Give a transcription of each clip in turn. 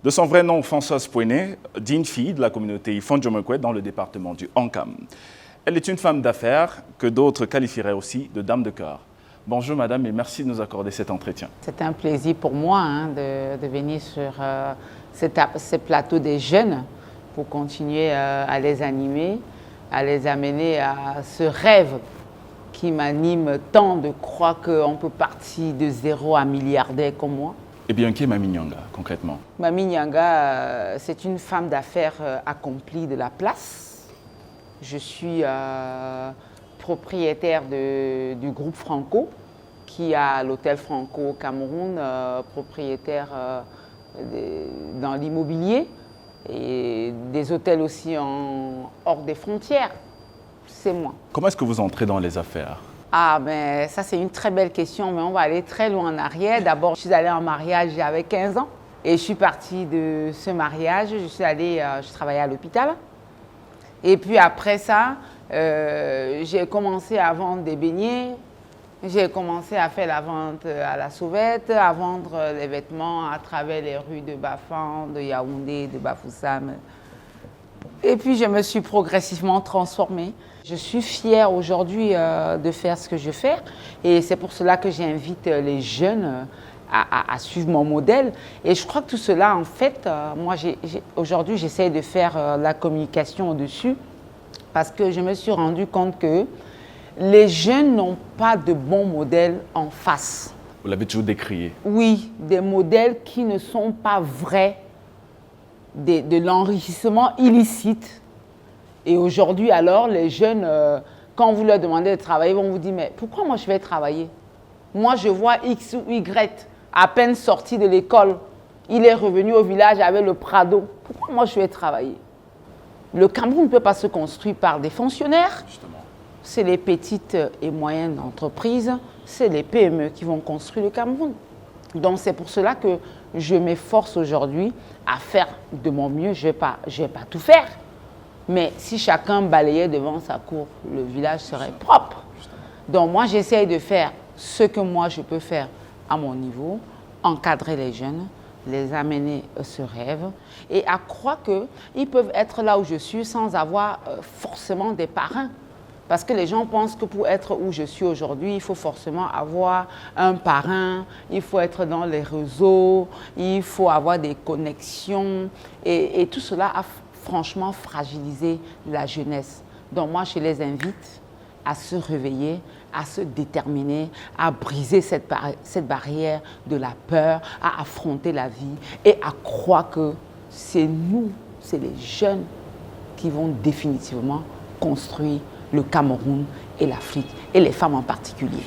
De son vrai nom, Françoise Pouené, digne fille de la communauté Fondjomekwet dans le département du Ankam. Elle est une femme d'affaires que d'autres qualifieraient aussi de dame de cœur. Bonjour madame et merci de nous accorder cet entretien. C'est un plaisir pour moi de venir sur ce plateau des jeunes pour continuer à les animer, à les amener à ce rêve qui m'anime tant de croire qu'on peut partir de zéro à milliardaire comme moi. Eh bien, qui est Mami Nyanga, concrètement? Mami Nyanga, c'est une femme d'affaires accomplie de la place. Je suis propriétaire du groupe Franco, qui a l'hôtel Franco au Cameroun, propriétaire dans l'immobilier et des hôtels aussi hors des frontières. C'est moi. Comment est-ce que vous entrez dans les affaires? Ah, ben ça c'est une très belle question, mais on va aller très loin en arrière. D'abord, je suis allée en mariage, j'avais 15 ans. Et je suis partie de ce mariage, je travaillais à l'hôpital. Et puis après ça, j'ai commencé à vendre des beignets. J'ai commencé à faire la vente à la sauvette, à vendre les vêtements à travers les rues de Bafan, de Yaoundé, de Bafoussam. Et puis je me suis progressivement transformée. Je suis fière aujourd'hui de faire ce que je fais et c'est pour cela que j'invite les jeunes à suivre mon modèle. Et je crois que tout cela, en fait, moi aujourd'hui j'essaie de faire la communication au-dessus parce que je me suis rendu compte que les jeunes n'ont pas de bons modèles en face. Vous l'avez toujours décrié. Oui, des modèles qui ne sont pas vrais, de l'enrichissement illicite. Et aujourd'hui, alors, les jeunes, quand vous leur demandez de travailler, vont vous dire, mais pourquoi moi je vais travailler? Moi, je vois X ou Y, à peine sorti de l'école, il est revenu au village avec le Prado. Pourquoi moi je vais travailler? Le Cameroun ne peut pas se construire par des fonctionnaires. Justement. C'est les petites et moyennes entreprises, c'est les PME qui vont construire le Cameroun. Donc c'est pour cela que je m'efforce aujourd'hui à faire de mon mieux. Je ne vais pas tout faire. Mais si chacun balayait devant sa cour, le village serait propre. Donc moi, j'essaye de faire ce que moi, je peux faire à mon niveau, encadrer les jeunes, les amener à ce rêve et à croire qu'ils peuvent être là où je suis sans avoir forcément des parrains. Parce que les gens pensent que pour être où je suis aujourd'hui, il faut forcément avoir un parrain, il faut être dans les réseaux, il faut avoir des connexions. Et tout cela a franchement fragilisé la jeunesse. Donc moi, je les invite à se réveiller, à se déterminer, à briser cette barrière de la peur, à affronter la vie et à croire que c'est nous, c'est les jeunes qui vont définitivement construire le Cameroun et l'Afrique, et les femmes en particulier.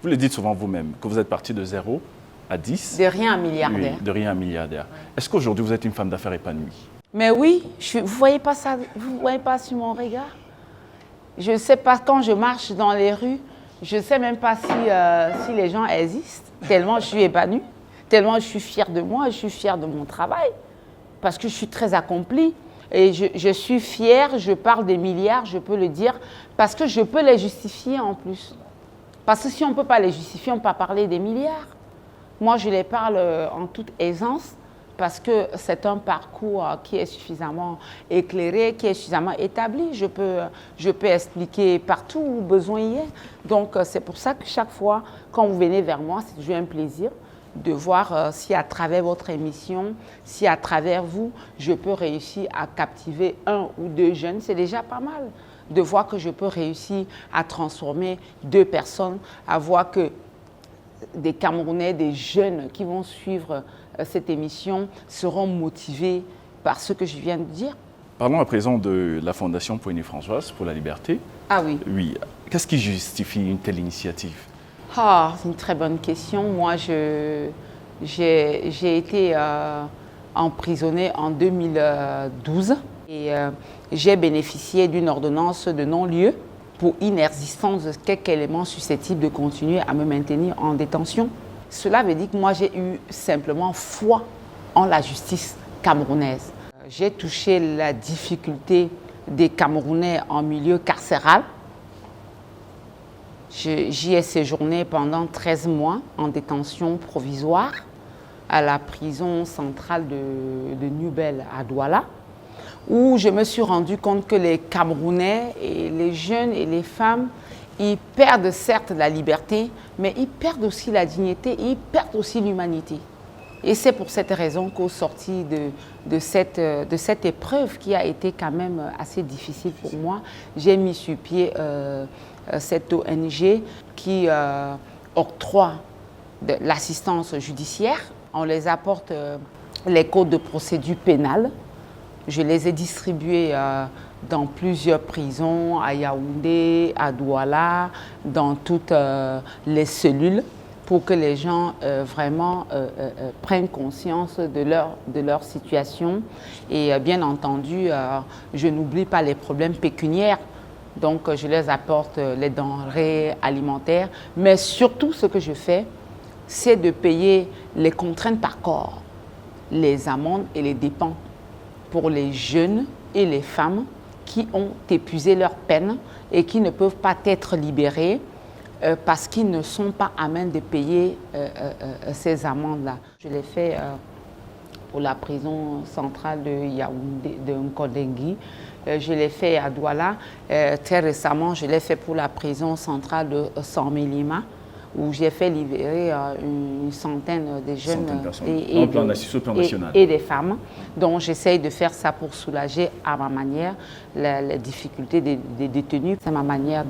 Vous le dites souvent vous-même, que vous êtes parti de 0 à 10. De rien à milliardaire. Oui, de rien à milliardaire. Est-ce qu'aujourd'hui vous êtes une femme d'affaires épanouie? Mais oui, vous ne voyez pas ça, vous voyez pas sur mon regard? Je ne sais pas, quand je marche dans les rues, je ne sais même pas si les gens existent, tellement je suis épanouie, tellement je suis fière de moi, je suis fière de mon travail, parce que je suis très accomplie. Et je suis fière, je parle des milliards, je peux le dire, parce que je peux les justifier en plus. Parce que si on ne peut pas les justifier, on ne peut pas parler des milliards. Moi, je les parle en toute aisance, parce que c'est un parcours qui est suffisamment éclairé, qui est suffisamment établi. Je peux expliquer partout où besoin y est. Donc, c'est pour ça que chaque fois, quand vous venez vers moi, c'est toujours un plaisir de voir si à travers votre émission, si à travers vous, je peux réussir à captiver un ou deux jeunes, c'est déjà pas mal. De voir que je peux réussir à transformer deux personnes, à voir que des Camerounais, des jeunes qui vont suivre cette émission seront motivés par ce que je viens de dire. Parlons à présent de la Fondation Pouené-Françoise pour la liberté. Ah oui. Oui. Qu'est-ce qui justifie une telle initiative? C'est une très bonne question. Moi, j'ai été emprisonnée en 2012 et j'ai bénéficié d'une ordonnance de non-lieu pour inexistence de quelque élément susceptible de continuer à me maintenir en détention. Cela veut dire que moi, j'ai eu simplement foi en la justice camerounaise. J'ai touché la difficulté des Camerounais en milieu carcéral. J'y ai séjourné pendant 13 mois en détention provisoire. à la prison centrale de Newbel à Douala, où je me suis rendu compte que les Camerounais, et les jeunes et les femmes, ils perdent certes la liberté, mais ils perdent aussi la dignité et ils perdent aussi l'humanité. Et c'est pour cette raison qu'au sorti de cette épreuve qui a été quand même assez difficile pour moi, j'ai mis sur pied cette ONG qui octroie de l'assistance judiciaire. On les apporte les codes de procédure pénale. Je les ai distribués dans plusieurs prisons, à Yaoundé, à Douala, dans toutes les cellules, pour que les gens vraiment prennent conscience de leur situation. Et bien entendu, je n'oublie pas les problèmes pécuniaires. Donc, je les apporte les denrées alimentaires. Mais surtout, ce que je fais, c'est de payer les contraintes par corps, les amendes et les dépenses pour les jeunes et les femmes qui ont épuisé leur peine et qui ne peuvent pas être libérés parce qu'ils ne sont pas à même de payer ces amendes-là. Je l'ai fait pour la prison centrale de Yaoundé, de Nkodengui. Je l'ai fait à Douala. Très récemment, je l'ai fait pour la prison centrale de Sormelima, où j'ai fait libérer une centaine de jeunes et des femmes. Donc j'essaye de faire ça pour soulager à ma manière les difficultés des détenus. C'est ma manière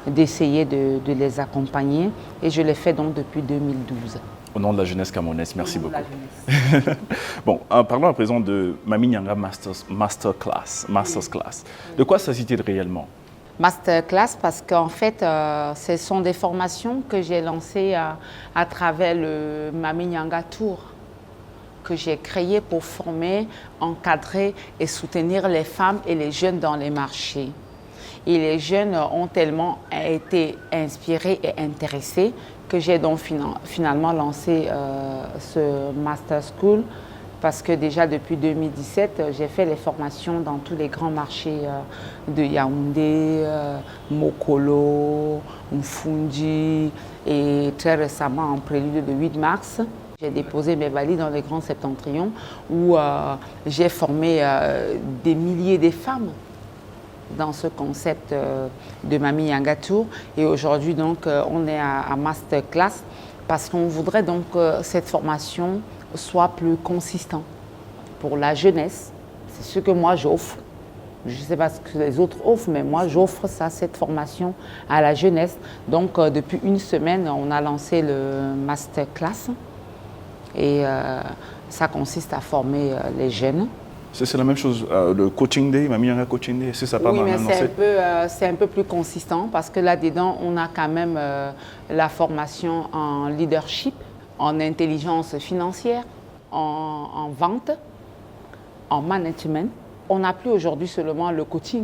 d'essayer de les accompagner et je l'ai fait donc depuis 2012. Au nom de la jeunesse camerounaise, merci beaucoup. Bon, parlons à présent de Mami Nyanga Masterclass. De quoi s'agit-il réellement? Masterclass parce qu'en fait, ce sont des formations que j'ai lancées à travers le Mami Nyanga Tour, que j'ai créé pour former, encadrer et soutenir les femmes et les jeunes dans les marchés. Et les jeunes ont tellement été inspirés et intéressés que j'ai donc finalement lancé ce Master School. Parce que déjà depuis 2017, j'ai fait les formations dans tous les grands marchés de Yaoundé, Mokolo, Mfundi et très récemment en prélude le 8 mars. J'ai déposé mes valises dans les grands septentrions où j'ai formé des milliers de femmes dans ce concept de Mami Nyanga Tour. Et aujourd'hui donc on est à Masterclass parce qu'on voudrait donc cette formation soit plus consistant pour la jeunesse. C'est ce que moi j'offre. Je ne sais pas ce que les autres offrent, mais moi j'offre ça, cette formation à la jeunesse. Donc depuis une semaine, on a lancé le Masterclass et ça consiste à former les jeunes. C'est la même chose, le coaching day, Mami Nyanga Coaching Day, c'est pas oui, mal. Oui, mais c'est un peu plus consistant parce que là-dedans, on a quand même la formation en leadership, en intelligence financière, en vente, en management. On n'a plus aujourd'hui seulement le coaching.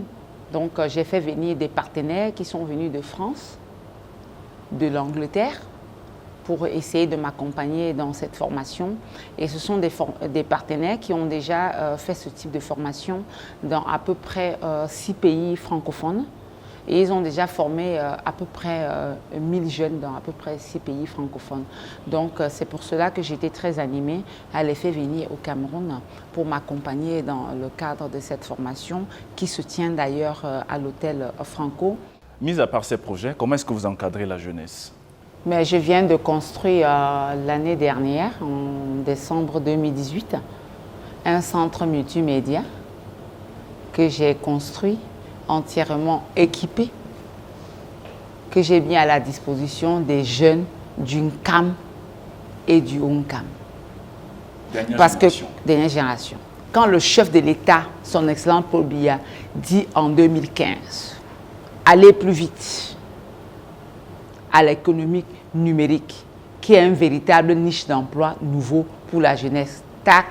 Donc j'ai fait venir des partenaires qui sont venus de France, de l'Angleterre, pour essayer de m'accompagner dans cette formation. Et ce sont des partenaires qui ont déjà fait ce type de formation dans à peu près 6 pays francophones. Et ils ont déjà formé à peu près 1000 jeunes dans à peu près 6 pays francophones. Donc c'est pour cela que j'étais très animée à les faire venir au Cameroun pour m'accompagner dans le cadre de cette formation qui se tient d'ailleurs à l'hôtel Franco. Mis à part ces projets, comment est-ce que vous encadrez la jeunesse? Mais je viens de construire l'année dernière, en décembre 2018, un centre multimédia que j'ai construit, entièrement équipé, que j'ai mis à la disposition des jeunes du Nkam et du Onkam. Dernière génération. Quand le chef de l'État, son excellent Paul Biya, dit en 2015, allez plus vite à l'économie numérique, qui est un véritable niche d'emploi nouveau pour la jeunesse. Tac,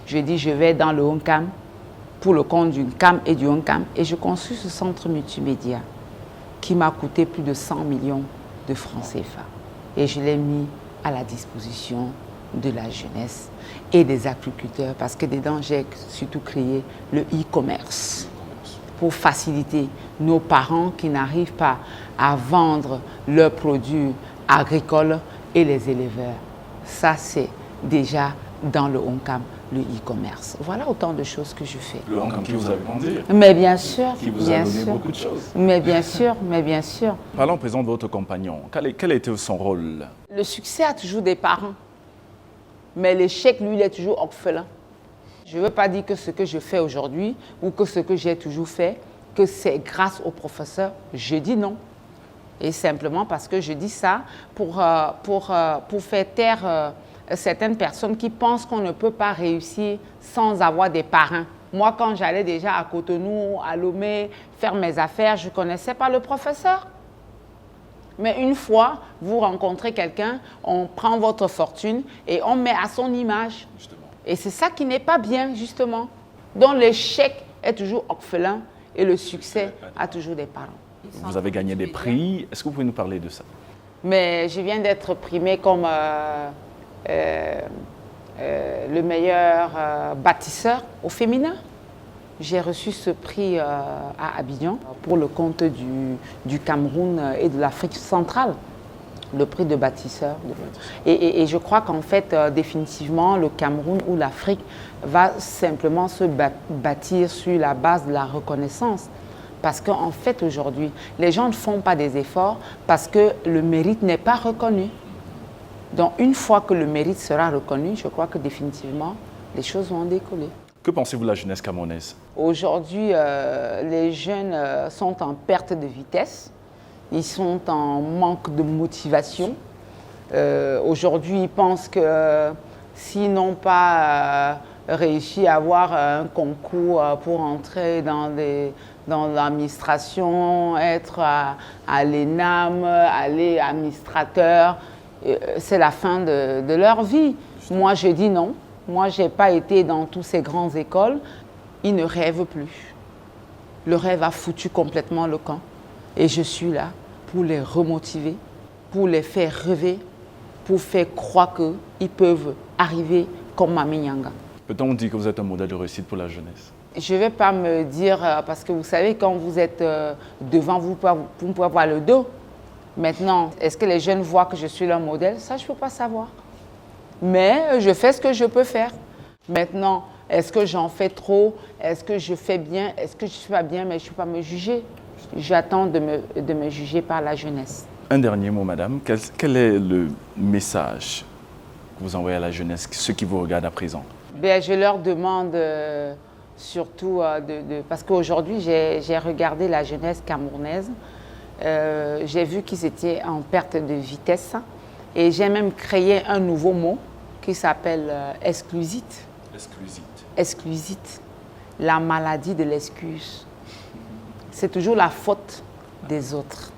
je dis je vais dans le Onkam, pour le compte du Nkam et du Onkam, et je construis ce centre multimédia qui m'a coûté plus de 100 millions de francs CFA. Et je l'ai mis à la disposition de la jeunesse et des agriculteurs, parce que dedans, j'ai surtout créé le e-commerce pour faciliter nos parents qui n'arrivent pas à vendre leurs produits agricoles et les éleveurs. Ça, c'est déjà dans le ONCAM, le e-commerce. Voilà autant de choses que je fais. Le ONCAM qui vous a grandi. Mais bien sûr, Qui vous a donné beaucoup de choses. Mais bien sûr, mais bien sûr. Parlons à présent de votre compagnon. Quel a été son rôle? Le succès a toujours des parents. Mais l'échec, lui, il est toujours orphelin. Je ne veux pas dire que ce que je fais aujourd'hui ou que ce que j'ai toujours fait, que c'est grâce au professeur. Je dis non. Et simplement parce que je dis ça pour faire taire certaines personnes qui pensent qu'on ne peut pas réussir sans avoir des parrains. Moi, quand j'allais déjà à Cotonou, à Lomé, faire mes affaires, je ne connaissais pas le professeur. Mais une fois, vous rencontrez quelqu'un, on prend votre fortune et on met à son image. Justement. Et c'est ça qui n'est pas bien, justement. Donc l'échec est toujours orphelin et le succès a toujours des parents. Vous avez gagné des prix. Est-ce que vous pouvez nous parler de ça? Mais je viens d'être primée comme le meilleur bâtisseur au féminin. J'ai reçu ce prix à Abidjan pour le compte du Cameroun et de l'Afrique centrale, le prix de bâtisseur. Et je crois qu'en fait, définitivement, le Cameroun ou l'Afrique va simplement se bâtir sur la base de la reconnaissance. Parce qu'en fait, aujourd'hui, les gens ne font pas des efforts parce que le mérite n'est pas reconnu. Donc, une fois que le mérite sera reconnu, je crois que définitivement, les choses vont décoller. Que pensez-vous de la jeunesse camerounaise? Aujourd'hui, les jeunes sont en perte de vitesse. Ils sont en manque de motivation. Aujourd'hui, ils pensent que s'ils n'ont pas réussi à avoir un concours pour entrer dans l'administration, être à l'ENAM, aller administrateur, c'est la fin de leur vie. Moi, je dis non. Moi, je n'ai pas été dans toutes ces grandes écoles. Ils ne rêvent plus. Le rêve a foutu complètement le camp. Et je suis là pour les remotiver, pour les faire rêver, pour faire croire qu'ils peuvent arriver comme Mami Nyanga. Peut-on dire que vous êtes un modèle de réussite pour la jeunesse? Je ne vais pas me dire, parce que vous savez, quand vous êtes devant, vous pouvez voir le dos. Maintenant, est-ce que les jeunes voient que je suis leur modèle? Ça, je ne peux pas savoir. Mais je fais ce que je peux faire. Maintenant, est-ce que j'en fais trop? Est-ce que je fais bien? Est-ce que je ne fais pas bien? Mais je ne peux pas me juger. J'attends de me juger par la jeunesse. Un dernier mot, madame. Quel est le message que vous envoyez à la jeunesse, ceux qui vous regardent à présent? Bien, je leur demande surtout parce qu'aujourd'hui, j'ai regardé la jeunesse camerounaise. J'ai vu qu'ils étaient en perte de vitesse. Et j'ai même créé un nouveau mot qui s'appelle exclusite. Exclusite. Exclusite. La maladie de l'excuse. C'est toujours la faute des autres.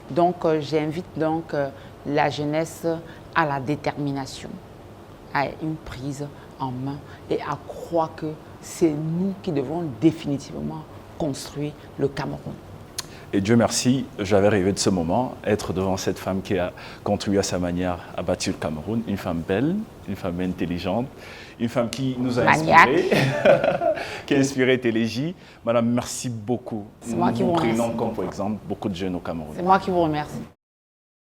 Donc, j'invite donc la jeunesse à la détermination, à une prise en main et à croire que c'est nous qui devons définitivement construire le Cameroun. Et Dieu merci, j'avais rêvé de ce moment, être devant cette femme qui a contribué à sa manière à bâtir le Cameroun, une femme belle, une femme intelligente, une femme qui nous a inspirés, qui a inspiré Télégie. Madame, merci beaucoup. C'est moi qui vous remercie. Nous prenons comme pour exemple beaucoup de jeunes au Cameroun. C'est moi qui vous remercie.